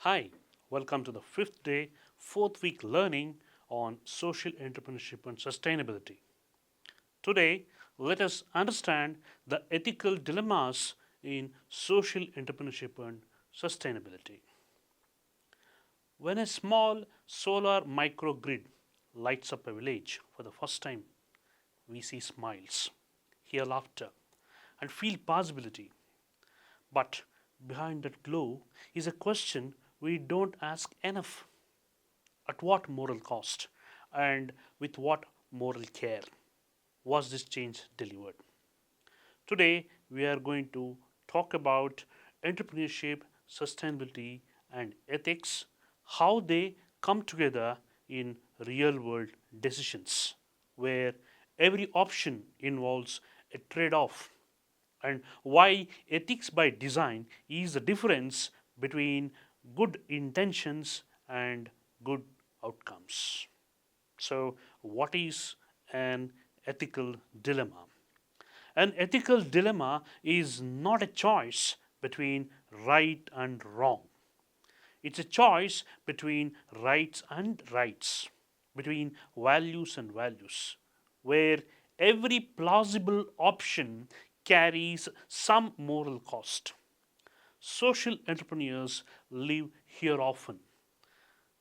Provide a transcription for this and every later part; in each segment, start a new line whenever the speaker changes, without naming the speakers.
Hi, welcome to the fifth day, fourth week learning on social entrepreneurship and sustainability. Today, let us understand the ethical dilemmas in social entrepreneurship and sustainability. When a small solar microgrid lights up a village for the first time, we see smiles, hear laughter, and feel possibility. But behind that glow is a question we don't ask enough: at what moral cost and with what moral care was this change delivered? Today, we are going to talk about entrepreneurship, sustainability, and ethics, how they come together in real world decisions, where every option involves a trade off, and why ethics by design is the difference between good intentions and good outcomes. So, what is an ethical dilemma? An ethical dilemma is not a choice between right and wrong. It's a choice between rights and rights, between values and values, where every plausible option carries some moral cost. Social entrepreneurs live here often.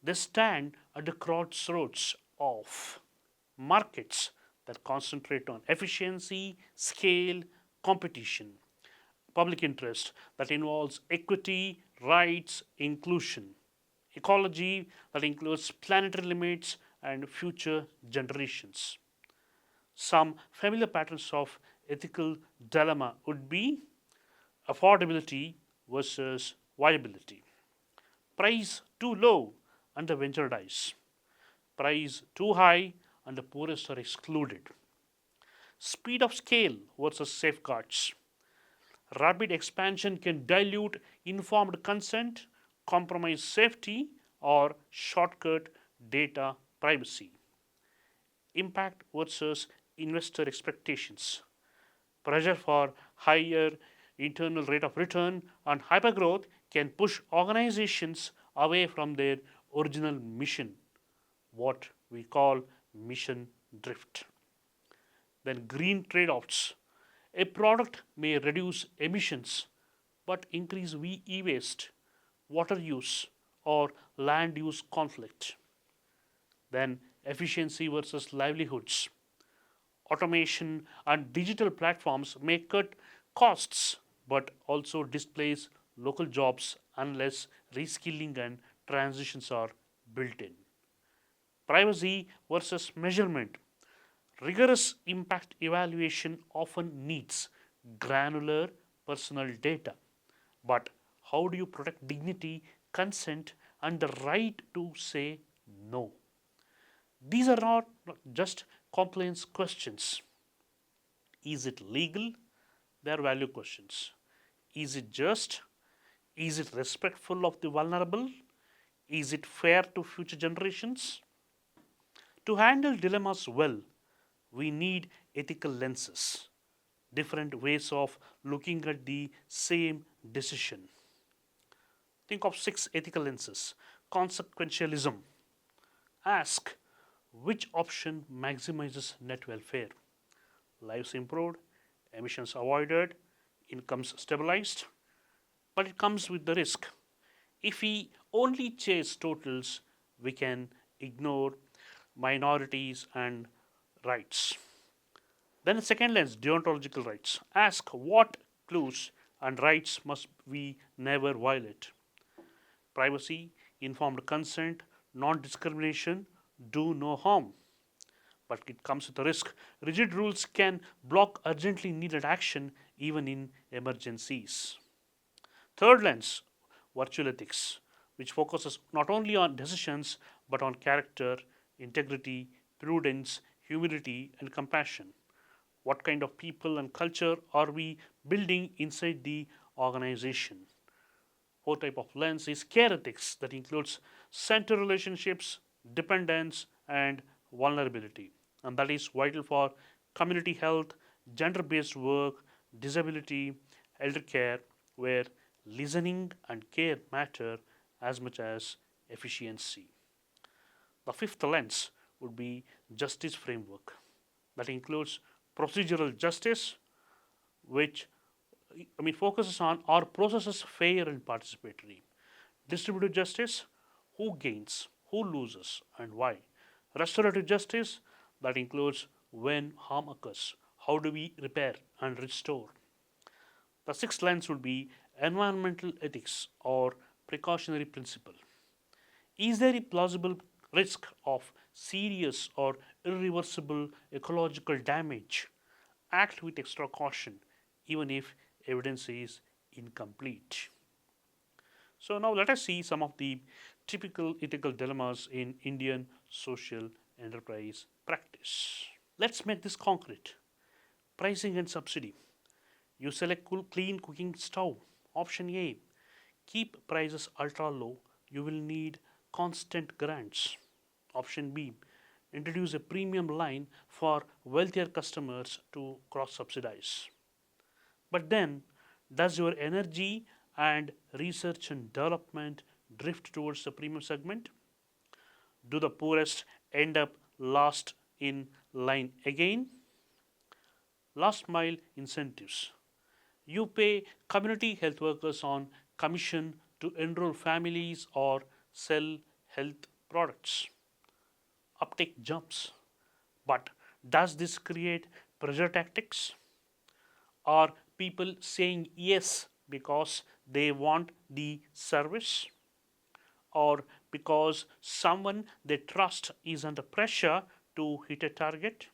They stand at the crossroads of markets that concentrate on efficiency, scale, competition, public interest that involves equity, rights, inclusion, ecology that includes planetary limits and future generations. Some familiar patterns of ethical dilemma would be affordability versus viability, price too low and the venture dies, price too high and the poorest are excluded, speed of scale versus safeguards. Rapid expansion can dilute informed consent, compromise safety, or shortcut data privacy. Impact versus investor expectations. Pressure for higher internal rate of return and hypergrowth can push organizations away from their original mission, what we call mission drift. Then, green trade offs. A product may reduce emissions but increase e waste, water use, or land use conflict. Then, efficiency versus livelihoods. Automation and digital platforms may cut costs but also displace local jobs unless reskilling and transitions are built in. Privacy versus measurement. Rigorous impact evaluation often needs granular personal data. But how do you protect dignity, consent, and the right to say no? These are not just compliance questions. Is it legal? They are value questions. Is it just? Is it respectful of the vulnerable? Is it fair to future generations? To handle dilemmas well, we need ethical lenses, different ways of looking at the same decision. Think of six ethical lenses. Consequentialism. Ask which option maximizes net welfare? Lives improved, emissions avoided, incomes stabilized, but it comes with the risk. If we only chase totals, we can ignore minorities and rights. Then the second lens, deontological rights. Ask what clues and rights must we never violate? Privacy, informed consent, non discrimination, do no harm. But it comes with a risk. Rigid rules can block urgently needed action even in emergencies. Third lens, virtual ethics, which focuses not only on decisions but on character, integrity, prudence, humility, and compassion. What kind of people and culture are we building inside the organization? Fourth type of lens is care ethics that includes center relationships, dependence, and vulnerability. And that is vital for community health, gender based work, disability, elder care, where listening and care matter as much as efficiency. The fifth lens would be justice framework that includes procedural justice, which focuses on are processes fair and participatory. Distributive justice, who gains, who loses, and why. Restorative justice, that includes when harm occurs, how do we repair and restore. The sixth lens would be environmental ethics or precautionary principle. Is there a plausible risk of serious or irreversible ecological damage? Act with extra caution, even if evidence is incomplete. So, now let us see some of the typical ethical dilemmas in Indian social enterprise practice. Let's make this concrete. Pricing and subsidy. You select clean cooking stove. Option A. Keep prices ultra low. You will need constant grants. Option B. Introduce a premium line for wealthier customers to cross subsidize. But then, does your energy and research and development drift towards the premium segment? Do the poorest end up last in line again? Last mile incentives. You pay community health workers on commission to enroll families or sell health products. Uptake jumps. But does this create pressure tactics? Are people saying yes because they want the service or because someone they trust is under pressure to hit a target?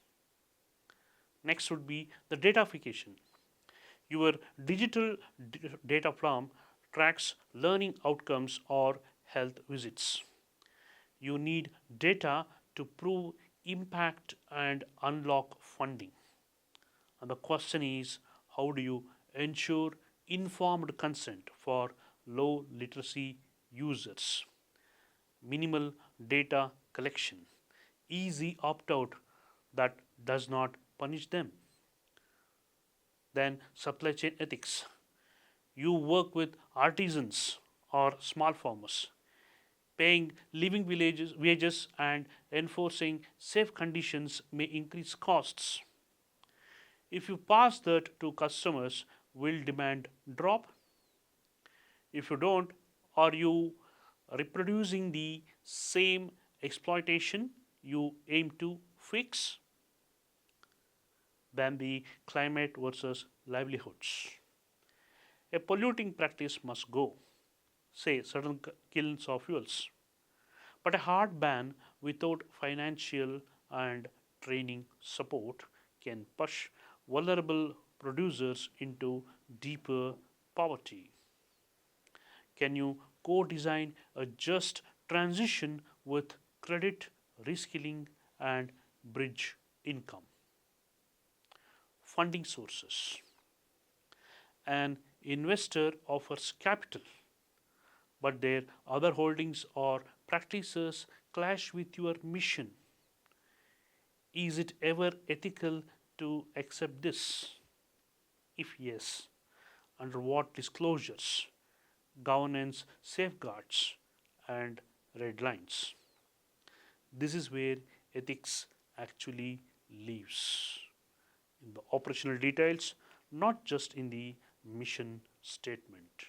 Next would be the datafication. Your digital data platform tracks learning outcomes or health visits. You need data to prove impact and unlock funding. And the question is, how do you ensure informed consent for low literacy users? Minimal data collection, easy opt out that does not punish them. Then, supply chain ethics. You work with artisans or small farmers. Paying living wages and enforcing safe conditions may increase costs. If you pass that to customers, will demand drop? If you don't, are you reproducing the same exploitation you aim to fix? Then the climate versus livelihoods. A polluting practice must go, say certain kilns of fuels. But a hard ban without financial and training support can push vulnerable producers into deeper poverty. Can you co design a just transition with credit, reskilling, and bridge income? Funding sources. An investor offers capital, but their other holdings or practices clash with your mission. Is it ever ethical to accept this? If yes, under what disclosures, governance safeguards, and red lines? This is where ethics actually lives in the operational details, not just in the mission statement.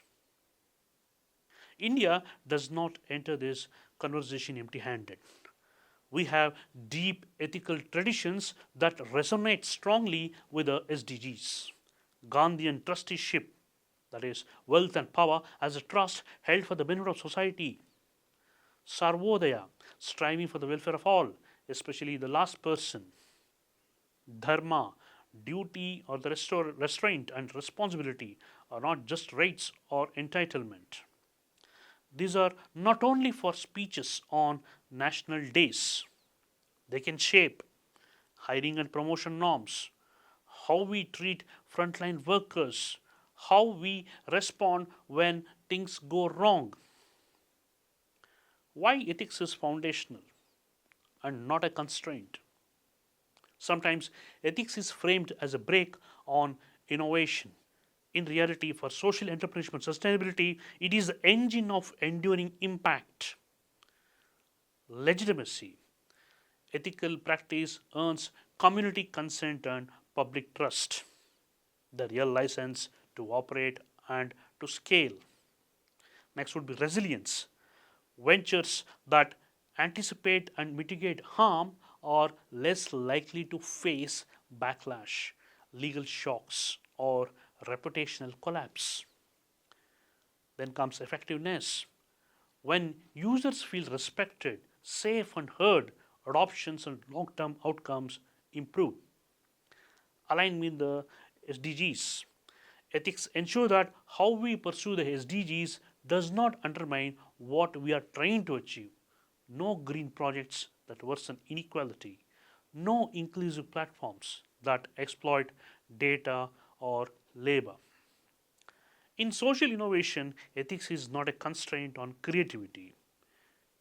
India does not enter this conversation empty handed. We have deep ethical traditions that resonate strongly with the SDGs. Gandhian trusteeship, that is, wealth and power as a trust held for the benefit of society. Sarvodaya, striving for the welfare of all, especially the last person. Dharma, duty or the restraint and responsibility are not just rights or entitlement. These are not only for speeches on national days, they can shape hiring and promotion norms, how we treat frontline workers, how we respond when things go wrong. Why ethics is foundational and not a constraint? Sometimes ethics is framed as a brake on innovation. In reality, for social entrepreneurship and sustainability, it is the engine of enduring impact, legitimacy. Ethical practice earns community consent and public trust, the real license to operate and to scale. Next would be resilience. Ventures that anticipate and mitigate harm are less likely to face backlash, legal shocks, or reputational collapse. Then comes effectiveness. When users feel respected, safe, and heard, adoptions and long term outcomes improve. Aligned with the SDGs. Ethics ensure that how we pursue the SDGs does not undermine what we are trying to achieve. No green projects that worsen inequality. No inclusive platforms that exploit data or labor. In social innovation, ethics is not a constraint on creativity.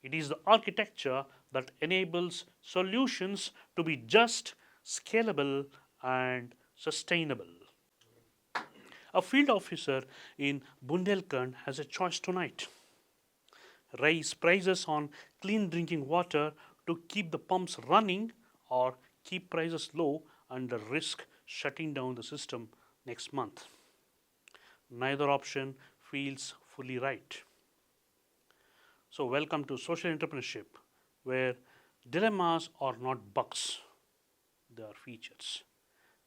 It is the architecture that enables solutions to be just, scalable, and sustainable. A field officer in Bundelkhand has a choice tonight: raise prices on clean drinking water to keep the pumps running, or keep prices low and risk shutting down the system next month. Neither option feels fully right. So, welcome to social entrepreneurship, where dilemmas are not bugs, they are features.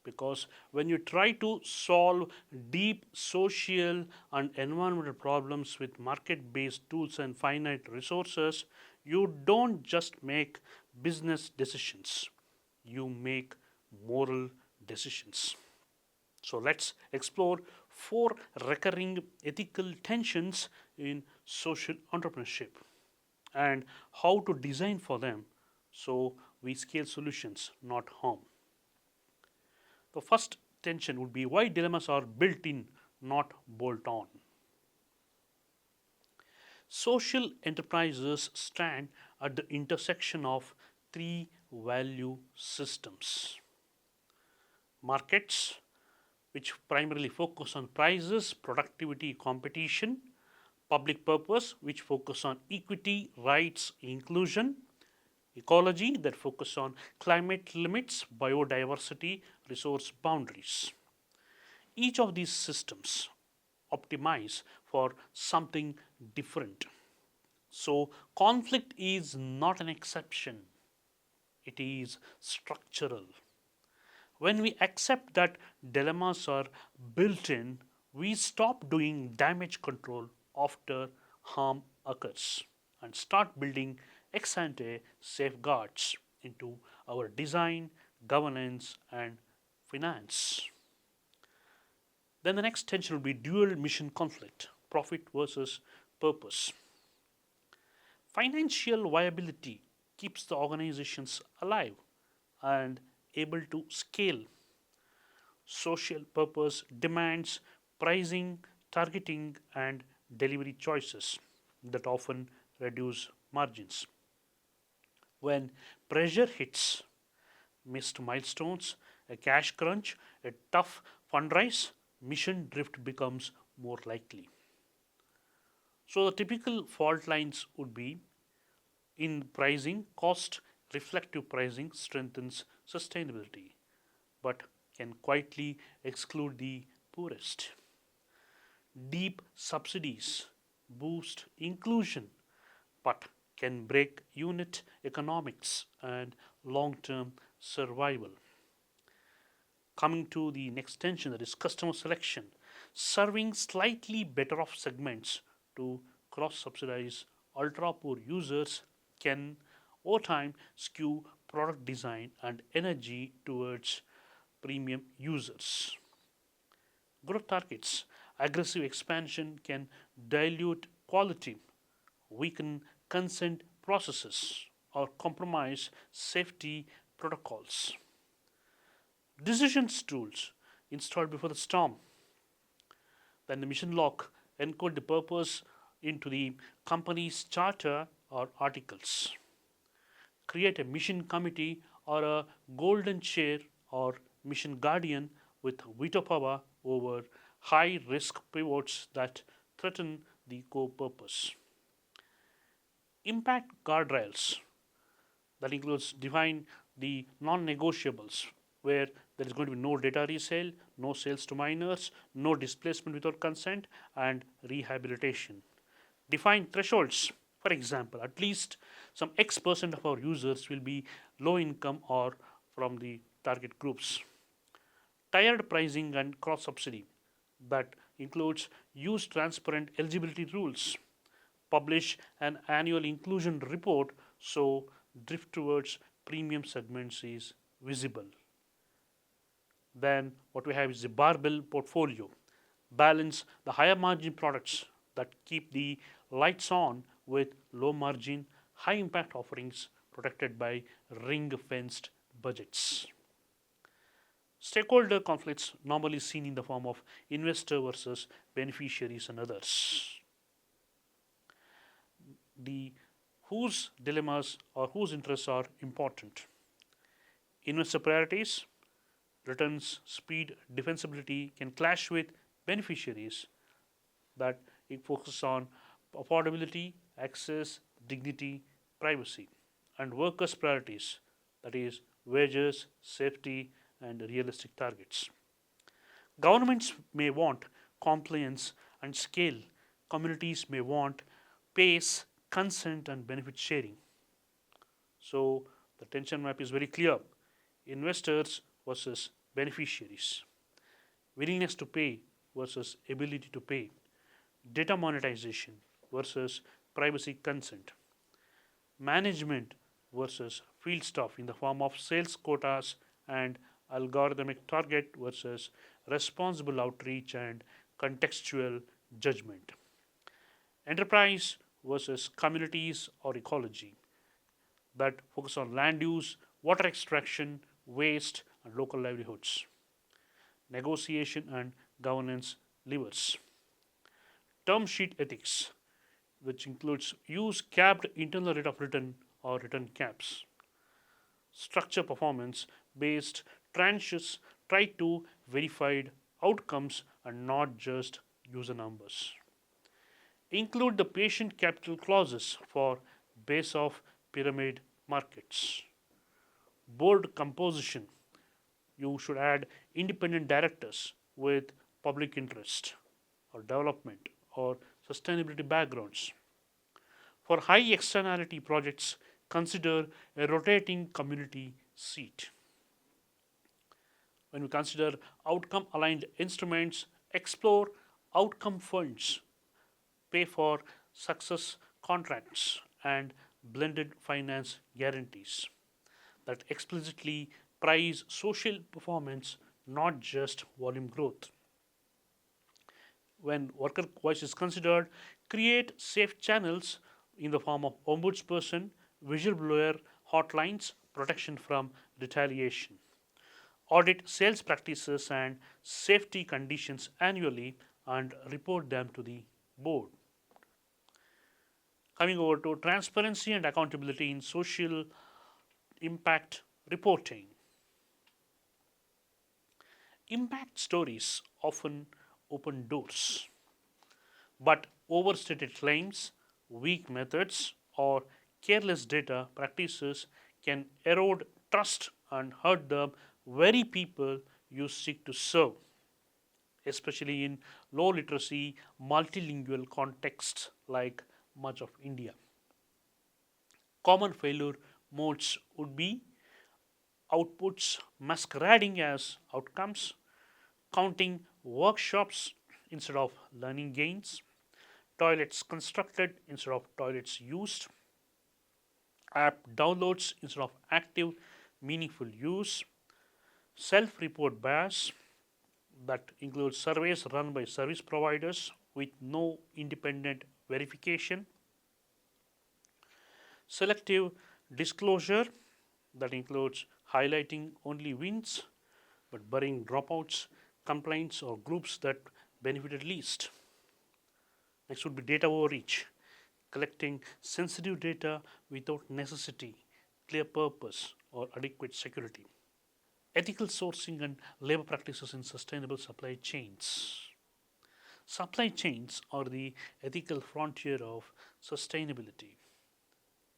Because when you try to solve deep social and environmental problems with market based tools and finite resources, you don't just make business decisions, you make moral decisions. So let's explore four recurring ethical tensions in social entrepreneurship and how to design for them so we scale solutions, not harm. The first tension would be why dilemmas are built in, not bolt on. Social enterprises stand at the intersection of three value systems: markets, which primarily focus on prices, productivity, competition; public purpose, which focus on equity, rights, inclusion; ecology, that focus on climate limits, biodiversity, resource boundaries. Each of these systems optimize for something different. So, conflict is not an exception, it is structural. When we accept that dilemmas are built in, we stop doing damage control after harm occurs and start building ex ante safeguards into our design, governance, and finance. Then the next tension will be dual mission conflict: profit versus purpose. Financial viability keeps the organizations alive and able to scale. Social purpose demands pricing, targeting, and delivery choices that often reduce margins. When pressure hits, missed milestones, a cash crunch, a tough fundraise, mission drift becomes more likely. So, the typical fault lines would be in pricing, cost reflective pricing strengthens sustainability but can quietly exclude the poorest. Deep subsidies boost inclusion but can break unit economics and long term survival. Coming to the next tension, that is customer selection, serving slightly better off segments to cross subsidize ultra poor users can over time skew product design and energy towards premium users. Growth targets, aggressive expansion can dilute quality, weaken consent processes, or compromise safety protocols. Decisions tools installed before the storm. Then the mission lock encode the purpose into the company's charter or articles. Create a mission committee or a golden chair or mission guardian with veto power over high risk pivots that threaten the core purpose. Impact guardrails that includes define the non-negotiables where there is going to be no data resale, no sales to minors, no displacement without consent, and rehabilitation. Define thresholds. For example, at least some X percent of our users will be low income or from the target groups. Tiered pricing and cross subsidy that includes use transparent eligibility rules, publish an annual inclusion report so drift towards premium segments is visible. Then what we have is the barbell portfolio. Balance the higher margin products that keep the lights on with low margin, high impact offerings protected by ring fenced budgets. Stakeholder conflicts normally seen in the form of investor versus beneficiaries and others. The whose dilemmas or whose interests are important. Investor priorities, returns, speed, defensibility can clash with beneficiaries that it focuses on affordability, access, dignity, privacy, and workers' priorities, that is, wages, safety, and realistic targets. Governments may want compliance and scale, communities may want pace, consent, and benefit sharing. So the tension map is very clear investors versus beneficiaries, willingness to pay versus ability to pay, data monetization versus privacy consent, management versus field staff in the form of sales quotas and algorithmic target versus responsible outreach and contextual judgment, enterprise versus communities or ecology that focus on land use, water extraction, waste, and local livelihoods, negotiation and governance levers, term sheet ethics, which includes use capped internal rate of return or return caps, structure performance based tranches try to verified outcomes and not just user numbers. Include the patient capital clauses for base of pyramid markets. Board composition. You should add independent directors with public interest or development or sustainability backgrounds. For high externality projects, consider a rotating community seat. When we consider outcome aligned instruments, explore outcome funds, pay for success contracts, and blended finance guarantees that explicitly price social performance, not just volume growth. When worker voice is considered, create safe channels in the form of ombudsperson, whistleblower hotlines, protection from retaliation. Audit sales practices and safety conditions annually and report them to the board. Coming over to transparency and accountability in social impact reporting. Impact stories often open doors, but overstated claims, weak methods, or careless data practices can erode trust and hurt the very people you seek to serve, especially in low literacy, multilingual contexts like much of India. Common failure modes would be outputs masquerading as outcomes, counting workshops instead of learning gains, toilets constructed instead of toilets used, app downloads instead of active, meaningful use, self report bias that includes surveys run by service providers with no independent verification, selective disclosure that includes highlighting only wins but burying dropouts, complaints, or groups that benefited least. Next would be data overreach, collecting sensitive data without necessity, clear purpose, or adequate security. Ethical sourcing and labor practices in sustainable supply chains. Supply chains are the ethical frontier of sustainability.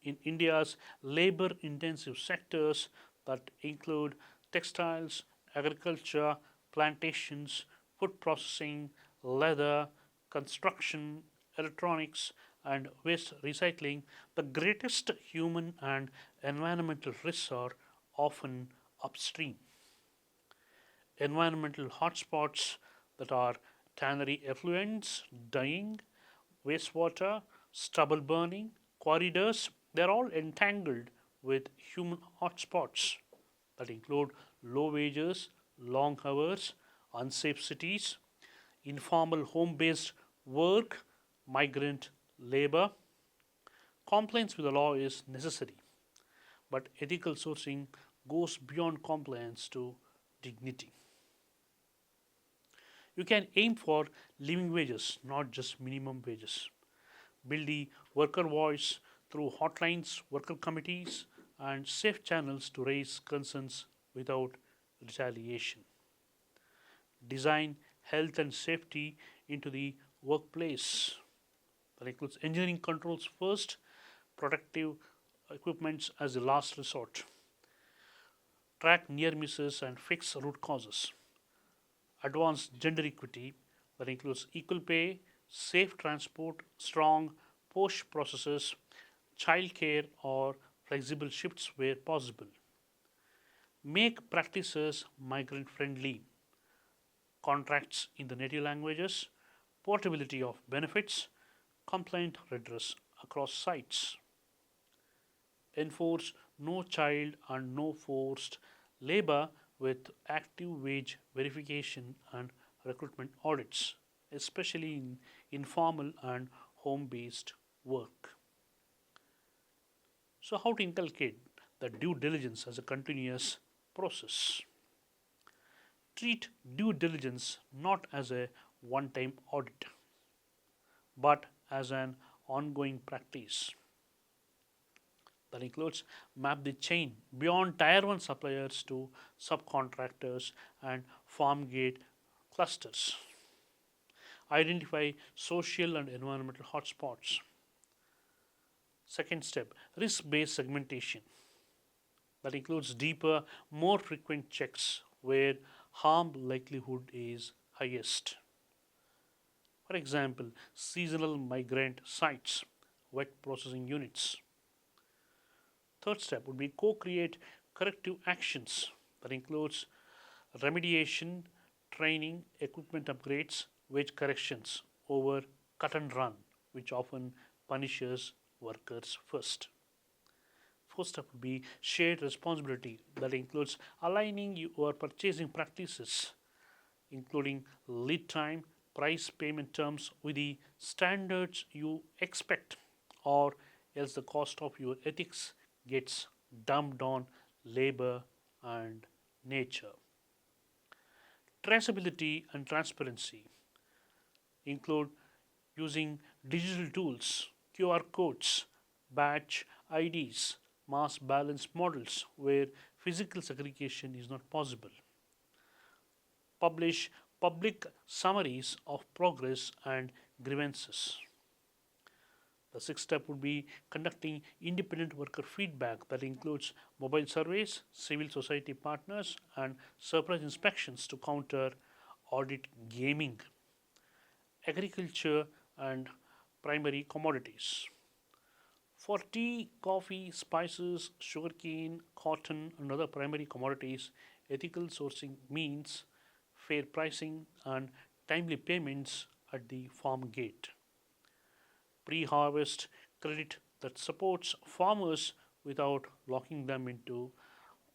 In India's labor intensive sectors that include textiles, agriculture, plantations, food processing, leather, construction, electronics, and waste recycling, the greatest human and environmental risks are often upstream. Environmental hotspots that are tannery effluents, dyeing, wastewater, stubble burning, corridors, they're all entangled with human hotspots that include low wages, long hours, unsafe cities, informal home based work, migrant labor. Compliance with the law is necessary, but ethical sourcing goes beyond compliance to dignity. You can aim for living wages, not just minimum wages. Build the worker voice through hotlines, worker committees, and safe channels to raise concerns without retaliation. Design health and safety into the workplace. That includes engineering controls first, protective equipments as a last resort. Track near misses and fix root causes. Advance gender equity that includes equal pay, safe transport, strong post processes, childcare, or flexible shifts where possible. Make practices migrant friendly, contracts in the native languages, portability of benefits, complaint redress across sites. Enforce no child and no forced labor with active wage verification and recruitment audits, especially in informal and home based work. So, how to inculcate the due diligence as a continuous process? Treat due diligence not as a one time audit, but as an ongoing practice that includes map the chain beyond tier 1 suppliers to subcontractors and farm gate clusters. Identify social and environmental hotspots. Second step, risk based segmentation that includes deeper, more frequent checks where harm likelihood is highest. For example, seasonal migrant sites, wet processing units. Third step would be co create corrective actions that includes remediation, training, equipment upgrades, wage corrections over cut and run, which often punishes workers first. Fourth step would be shared responsibility that includes aligning your purchasing practices, including lead time, price payment terms with the standards you expect, or else the cost of your ethics gets dumped on labor and nature. Traceability and transparency include using digital tools, QR codes, batch IDs, mass balance models where physical segregation is not possible. Publish public summaries of progress and grievances. The sixth step would be conducting independent worker feedback that includes mobile surveys, civil society partners, and surprise inspections to counter audit gaming. Agriculture and primary commodities. For tea, coffee, spices, sugarcane, cotton, and other primary commodities, ethical sourcing means fair pricing and timely payments at the farm gate. Pre harvest credit that supports farmers without locking them into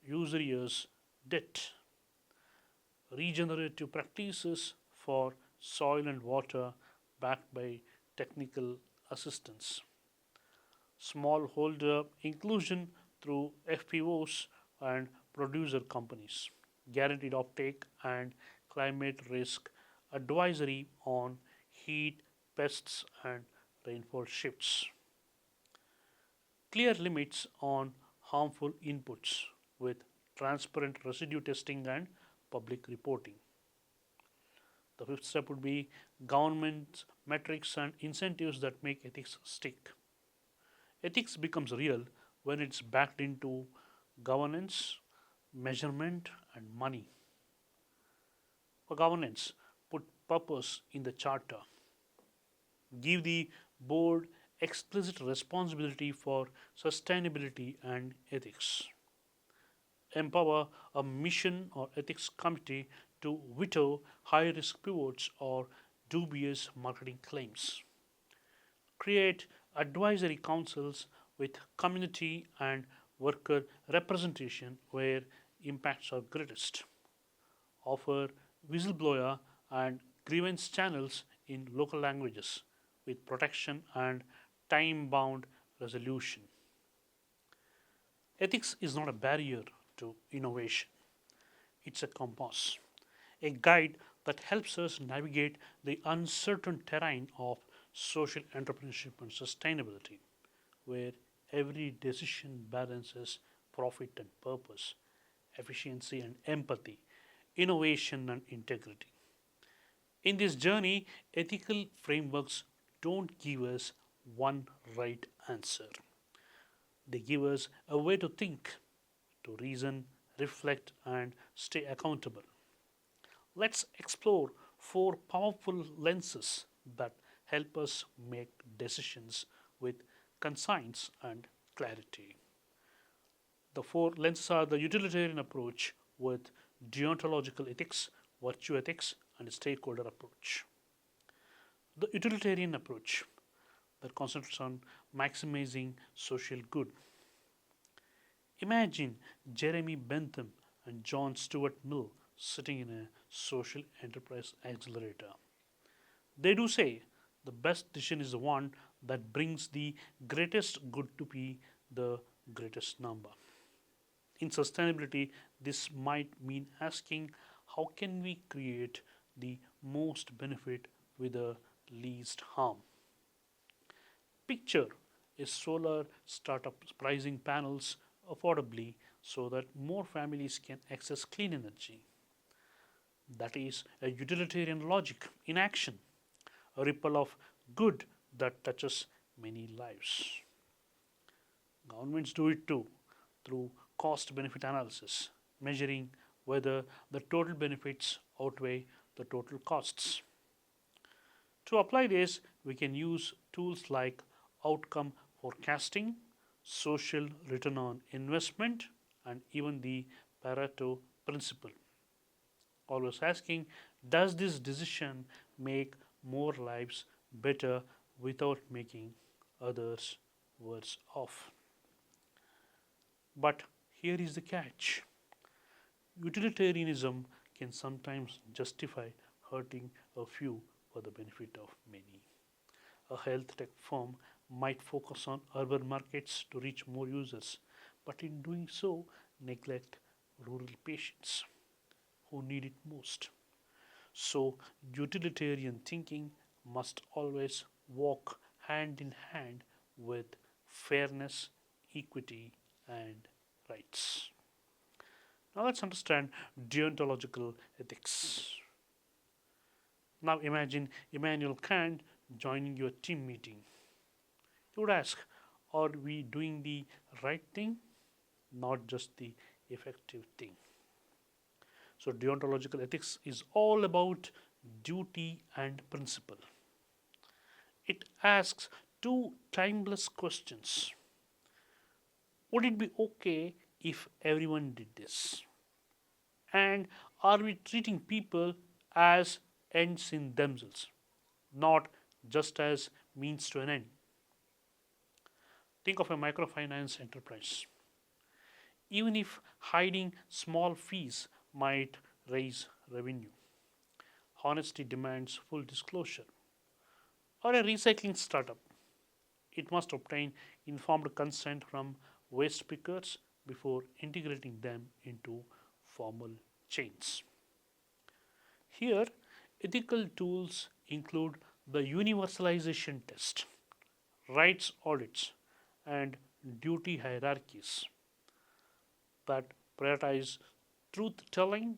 usurious debt. Regenerative practices for soil and water backed by technical assistance. Smallholder inclusion through FPOs and producer companies. Guaranteed offtake and climate risk advisory on heat, pests, and rainfall shifts. Clear limits on harmful inputs with transparent residue testing, and public reporting. The fifth step would be government metrics and incentives that make ethics stick. Ethics becomes real when it's backed into governance, measurement, and money. For governance, put purpose in the charter. Give the board explicit responsibility for sustainability and ethics. Empower a mission or ethics committee to veto high risk pivots or dubious marketing claims. Create advisory councils with community and worker representation where impacts are greatest. Offer whistleblower and grievance channels in local languages with protection and time bound resolution. Ethics is not a barrier to innovation, it's a compass, a guide that helps us navigate the uncertain terrain of social entrepreneurship and sustainability, where every decision balances profit and purpose, efficiency and empathy, innovation and integrity. In this journey, ethical frameworks don't give us one right answer. They give us a way to think, to reason, reflect, and stay accountable. Let's explore four powerful lenses that help us make decisions with conscience and clarity. The four lenses are the utilitarian approach with deontological ethics, virtue ethics, and stakeholder approach. The utilitarian approach that concentrates on maximizing social good. Imagine Jeremy Bentham and John Stuart Mill sitting in a social enterprise accelerator. They do say the best decision is the one that brings the greatest good to be the greatest number. In sustainability, this might mean asking how can we create the most benefit with the least harm. Picture a solar startup pricing panels affordably so that more families can access clean energy. That is a utilitarian logic in action, a ripple of good that touches many lives. Governments do it too through cost benefit analysis, measuring whether the total benefits outweigh the total costs. To apply this, we can use tools like outcome forecasting, social return on investment, and even the Pareto principle. Always asking, does this decision make more lives better without making others worse off? But here is the catch: utilitarianism can sometimes justify hurting a few for the benefit of many. A health tech firm might focus on urban markets to reach more users, but in doing so, neglect rural patients who need it most. So, utilitarian thinking must always walk hand in hand with fairness, equity, and rights. Now, let's understand deontological ethics. Now, imagine Immanuel Kant joining your team meeting. You would ask, are we doing the right thing, not just the effective thing? So, deontological ethics is all about duty and principle. It asks two timeless questions. Would it be okay if everyone did this? And are we treating people as ends in themselves, not just as means to an end? Think of a microfinance enterprise. Even if hiding small fees might raise revenue, honesty demands full disclosure. Or a recycling startup, it must obtain informed consent from waste pickers before integrating them into formal chains. Here, ethical tools include the universalization test, rights audits, and duty hierarchies that prioritize truth telling,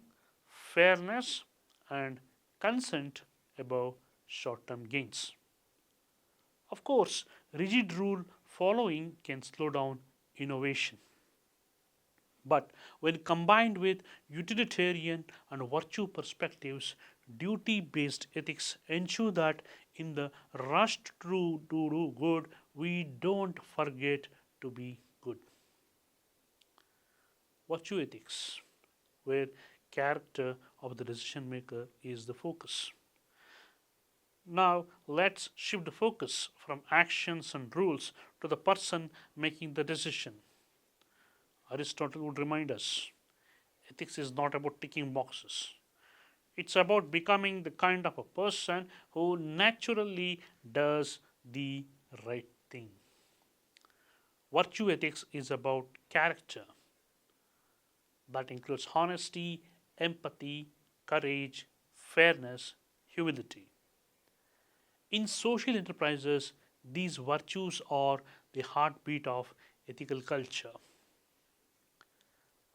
fairness, and consent above short term gains. Of course, rigid rule following can slow down innovation. But when combined with utilitarian and virtue perspectives, duty based ethics ensure that in the rush to do good, we don't forget to be good. Virtue ethics, where character of the decision maker is the focus. Now, let's shift the focus from actions and rules to the person making the decision. Aristotle would remind us ethics is not about ticking boxes. It's about becoming the kind of a person who naturally does the right thing. Virtue ethics is about character that includes honesty, empathy, courage, fairness, humility. In social enterprises, these virtues are the heartbeat of ethical culture.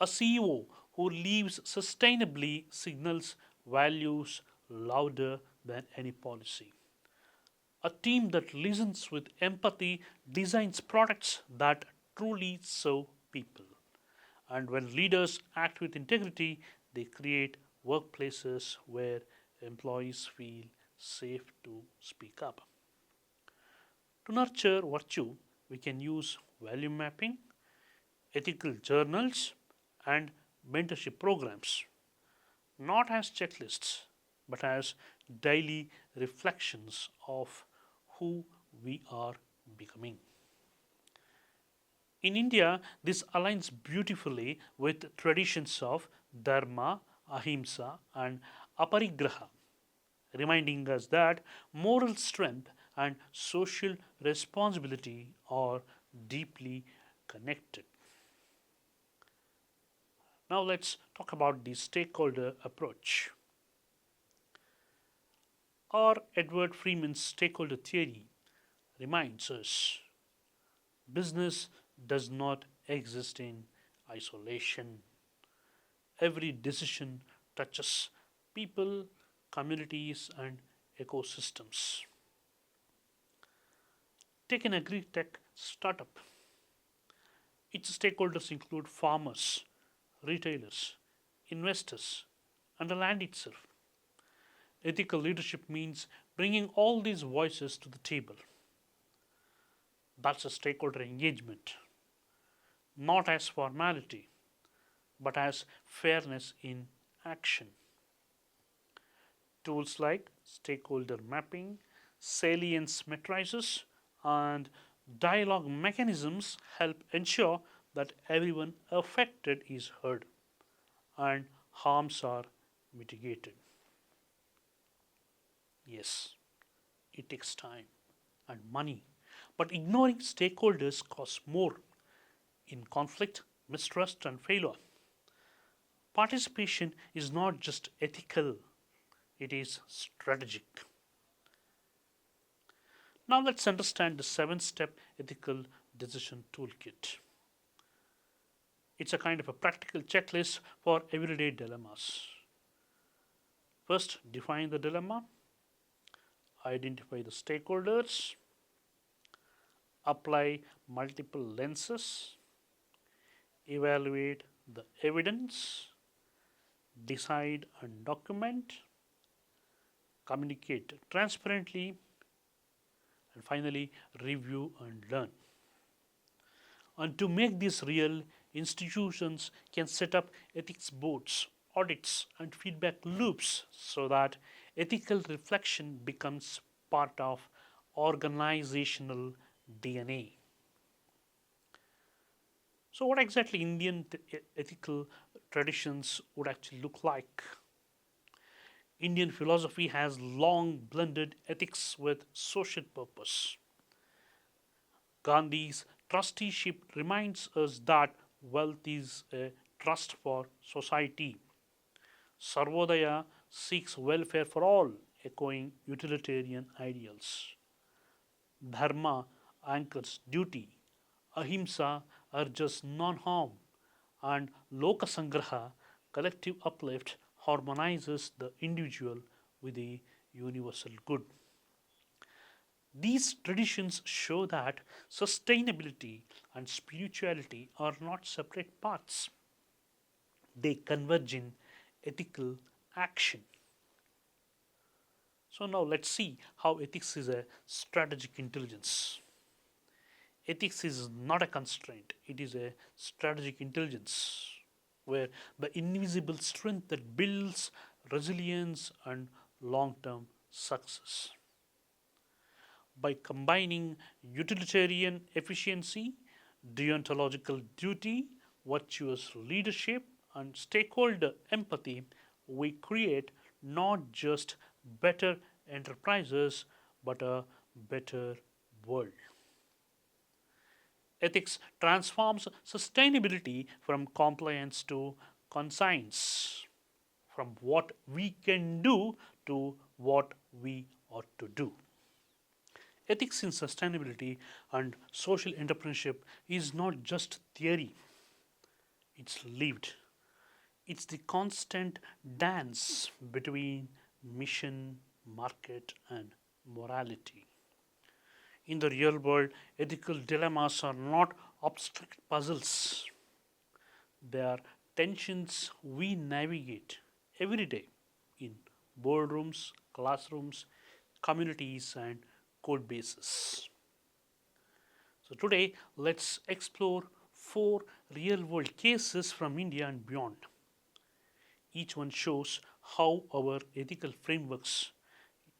A CEO who lives sustainably signals values louder than any policy. A team that listens with empathy designs products that truly serve people. And when leaders act with integrity, they create workplaces where employees feel safe to speak up. To nurture virtue, we can use value mapping, ethical journals, and mentorship programs, not as checklists, but as daily reflections of who we are becoming. In India, this aligns beautifully with traditions of dharma, ahimsa, and aparigraha, reminding us that moral strength and social responsibility are deeply connected. Now, let's talk about the stakeholder approach. Our Edward Freeman's stakeholder theory reminds us business does not exist in isolation. Every decision touches people, communities, and ecosystems. Take an agri tech startup. Its stakeholders include farmers, retailers, investors, and the land itself. Ethical leadership means bringing all these voices to the table. That's a stakeholder engagement, not as formality, but as fairness in action. Tools like stakeholder mapping, salience matrices, and dialogue mechanisms help ensure that everyone affected is heard and harms are mitigated. Yes, it takes time and money, but ignoring stakeholders costs more in conflict, mistrust, and failure. Participation is not just ethical, it is strategic. Now let's understand the 7 step ethical decision toolkit. It's a kind of a practical checklist for everyday dilemmas. First, define the dilemma, identify the stakeholders, apply multiple lenses, evaluate the evidence, decide and document, communicate transparently, and finally review and learn. And to make this real, institutions can set up ethics boards, audits, and feedback loops so that ethical reflection becomes part of organizational DNA. So, what exactly Indian ethical traditions would actually look like? Indian philosophy has long blended ethics with social purpose. Gandhi's trusteeship reminds us that wealth is a trust for society. Sarvodaya seeks welfare for all, echoing utilitarian ideals. Dharma anchors duty. Ahimsa urges non harm. and Lokasangraha, collective uplift, harmonizes the individual with the universal good. These traditions show that sustainability and spirituality are not separate paths, they converge in ethical action. So, now let's see how ethics is a strategic intelligence. Ethics is not a constraint, it is a strategic intelligence where the invisible strength that builds resilience and long term success. By combining utilitarian efficiency, deontological duty, virtuous leadership, and stakeholder empathy, we create not just better enterprises but a better world. Ethics transforms sustainability from compliance to conscience, from what we can do to what we ought to do. Ethics in sustainability and social entrepreneurship is not just theory, it's lived. It's the constant dance between mission, market, and morality. In the real world, ethical dilemmas are not abstract puzzles, they are tensions we navigate every day in boardrooms, classrooms, communities, and code bases. So, today let's explore four real world cases from India and beyond. Each one shows how our ethical frameworks,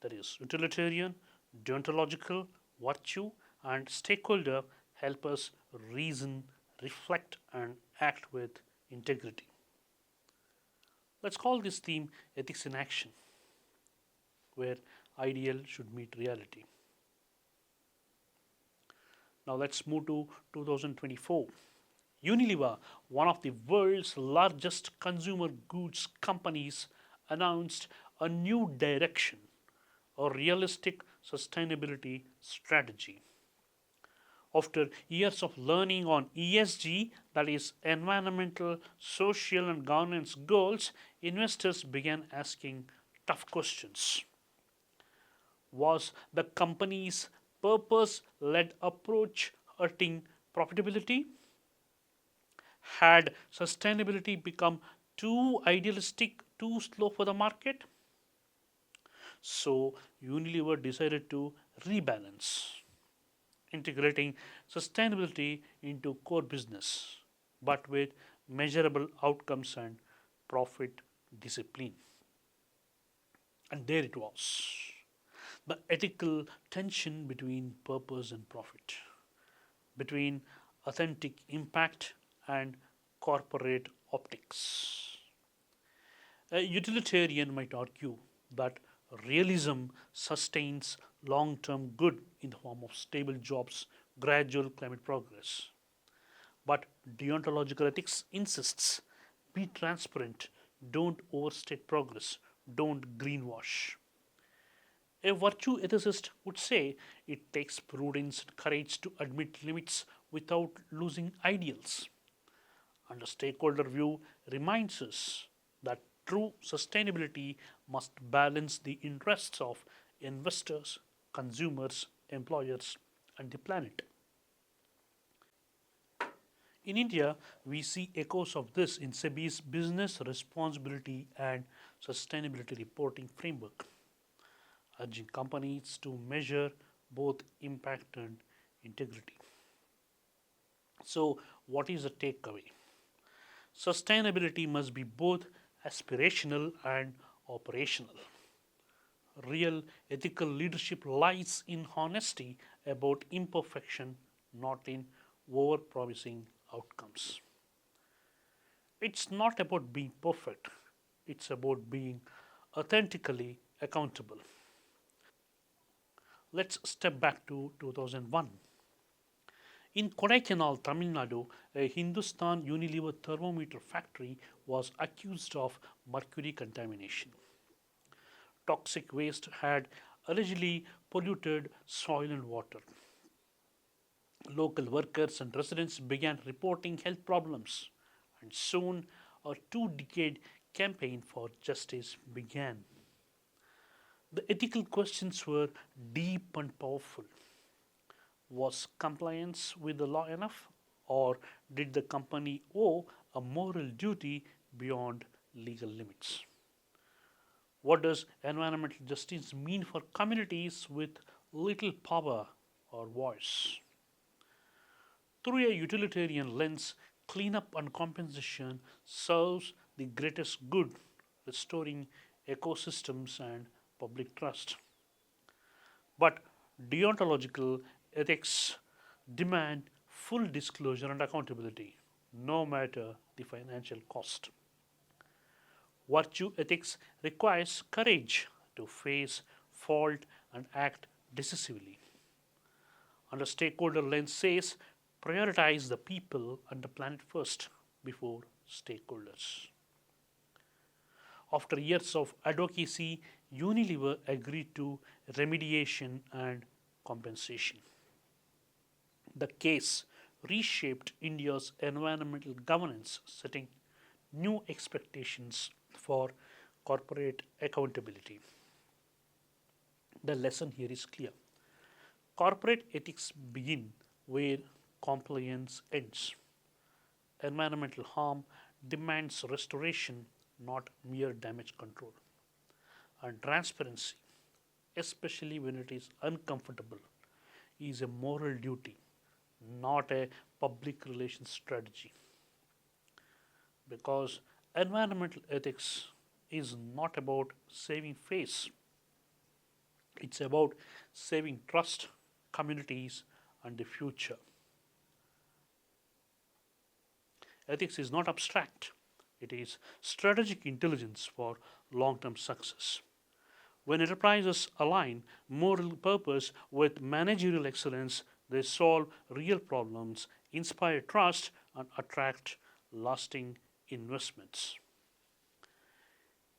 that is, utilitarian, deontological, virtue, and stakeholder, help us reason, reflect, and act with integrity. Let's call this theme Ethics in Action, where ideal should meet reality. Now let's move to 2024. Unilever, one of the world's largest consumer goods companies, announced a new direction, a realistic sustainability strategy. After years of learning on ESG, that is, environmental, social, and governance goals, investors began asking tough questions. Was the company's purpose led approach hurting profitability? Had sustainability become too idealistic, too slow for the market? So Unilever decided to rebalance, integrating sustainability into core business, but with measurable outcomes and profit discipline. And there it was, the ethical tension between purpose and profit, between authentic impact and corporate optics. A utilitarian might argue that realism sustains long term good in the form of stable jobs, gradual climate progress. But deontological ethics insists be transparent, don't overstate progress, don't greenwash. A virtue ethicist would say it takes prudence and courage to admit limits without losing ideals. And a stakeholder view reminds us that true sustainability must balance the interests of investors, consumers, employers, and the planet. In India, we see echoes of this in SEBI's business responsibility and sustainability reporting framework, urging companies to measure both impact and integrity. So, what is the takeaway? Sustainability must be both aspirational and operational. Real ethical leadership lies in honesty about imperfection, not in over promising outcomes. It's not about being perfect, it's about being authentically accountable. Let's step back to 2001. In Kodaikanal, Tamil Nadu, a Hindustan Unilever thermometer factory was accused of mercury contamination. Toxic waste had allegedly polluted soil and water. Local workers and residents began reporting health problems, and soon a 2-decade campaign for justice began. The ethical questions were deep and powerful. Was compliance with the law enough, or did the company owe a moral duty beyond legal limits? What does environmental justice mean for communities with little power or voice? Through a utilitarian lens, cleanup and compensation serves the greatest good, restoring ecosystems and public trust. But deontological ethics demand full disclosure and accountability, no matter the financial cost. Virtue ethics requires courage to face fault and act decisively. And a stakeholder lens says prioritize the people and the planet first before stakeholders. After years of advocacy, Unilever agreed to remediation and compensation. The case reshaped India's environmental governance, setting new expectations for corporate accountability. The lesson here is clear. Corporate ethics begin where compliance ends. Environmental harm demands restoration, not mere damage control. And transparency, especially when it is uncomfortable, is a moral duty, not a public relations strategy. Because environmental ethics is not about saving face, it's about saving trust, communities, and the future. Ethics is not abstract, it is strategic intelligence for long term success. When enterprises align moral purpose with managerial excellence, they solve real problems, inspire trust, and attract lasting investments.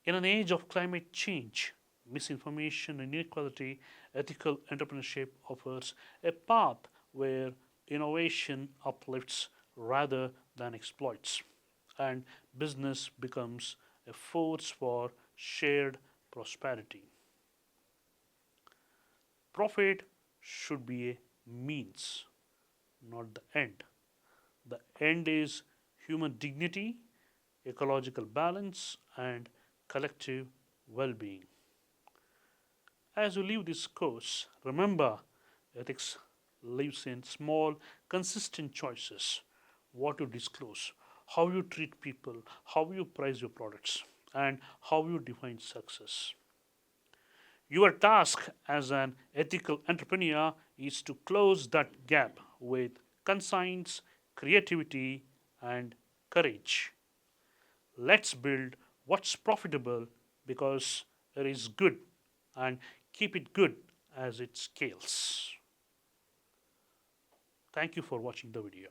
In an age of climate change, misinformation, and inequality, ethical entrepreneurship offers a path where innovation uplifts rather than exploits, and business becomes a force for shared prosperity. Profit should be a means, not the end. The end is human dignity, ecological balance, and collective well being. As you leave this course, remember ethics lives in small, consistent choices: what to disclose, how you treat people, how you price your products, and how you define success. Your task as an ethical entrepreneur is to close that gap with conscience, creativity, and courage. Let's build what's profitable because it is good, and keep it good as it scales. Thank you for watching the video.